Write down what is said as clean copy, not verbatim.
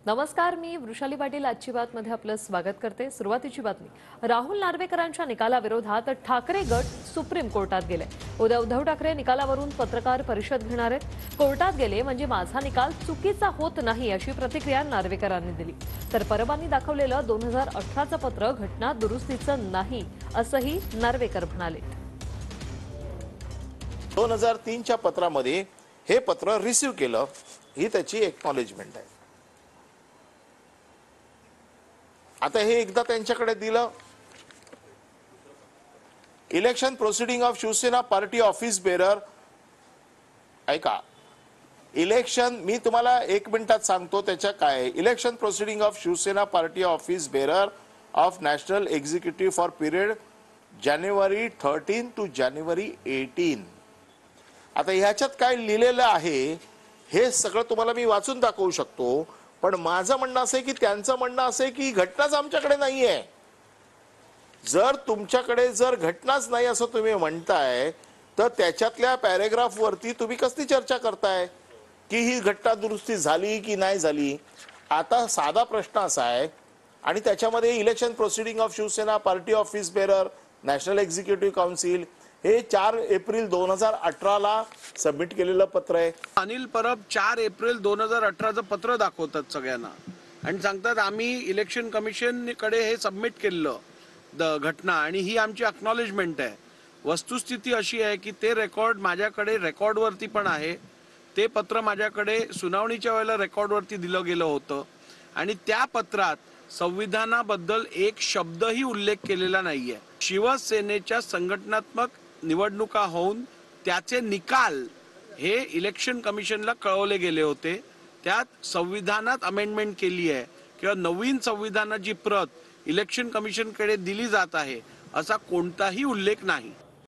नमस्कार, मी वृषाली पाटील आजची बातमध्ये आपलं स्वागत करते। सुरुवातीची बातमी। राहुल नार्वेकरांच्या निकालाविरोधात ठाकरे गट सुप्रीम कोर्टात गेले। उद्या उद्धव ठाकरे निकालावरून पत्रकार परिषद घेणार आहेत। कोर्टात गेले म्हणजे माझा निकाल चुकीचा होत नाही अशी प्रतिक्रिया नार्वेकरांनी दिली। तर परवानी दाखवलेलं 2018चं पत्र घटना दुरुस्तीचं नाही असंही नार्वेकर म्हणाले। 2003च्या पत्रामध्ये हे पत्र रिसीव्ह केलं ही त्याची एक्नॉलेजमेंट आहे। आता हे एकदा त्यांच्याकडे दिलं। Election proceeding of Shiv Sena party office bearer, ऐका, इलेक्शन मी तुम्हाला 1 मिनिटात सांगतो त्याच्या काय। Election proceeding of Shiv Sena party office bearer of national executive for period January 13 to January 18। आता ह्याच्यात काय लिहिलेलं आहे हे सगळं तुम्हाला मी वाचून दाखवू शकतो, पण माझं म्हणणं असं आहे की त्यांचं म्हणणं असं आहे की घटनाच आमच्याकडे नाहीये। जर तुमच्याकडे जर घटनाच नाही असं तुम्ही म्हणताय तर त्याच्यातल्या पॅराग्राफ वरती तुम्ही कसली चर्चा करताय की ही घटना दुरुस्ती झाली की नाही झाली। आता साधा प्रश्न असा आहे आणि त्याच्यामध्ये election proceeding of Shiv Sena party office bearer national executive council हे 4 एप्रिल 2018 ला सबमिट केलेलं पत्र आहे। अनिल परब 4 एप्रिल 2018चं पत्र दाखवतात सगळ्यांना आणि सांगतात आम्ही इलेक्शन कमिशन कडे हे सबमिट केलं घटना आणि ही आमची अक्नॉलेजमेंट आहे। वस्तुस्थिती अशी आहे की ते रेकॉर्ड माझ्याकडे रेकॉर्डवरती पण आहे। ते पत्र माझ्याकडे सुनावणीच्या वेळेला रेकॉर्डवरती दिलं गेलं होतं आणि त्या पत्रात संविधानाबद्दल एक शब्दही उल्लेख केलेला नाहीये। शिवसेनेच्या संघटनात्मक निवडणुका होऊन त्याचे निकाल हे इलेक्शन कमिशनला कळवले गेले होते। त्यात संविधानात अमेंडमेंट केली आहे किंवा नवीन संविधानाची प्रत इलेक्शन कमिशनकडे दिली जात आहे असा कोणताही उल्लेख नाही।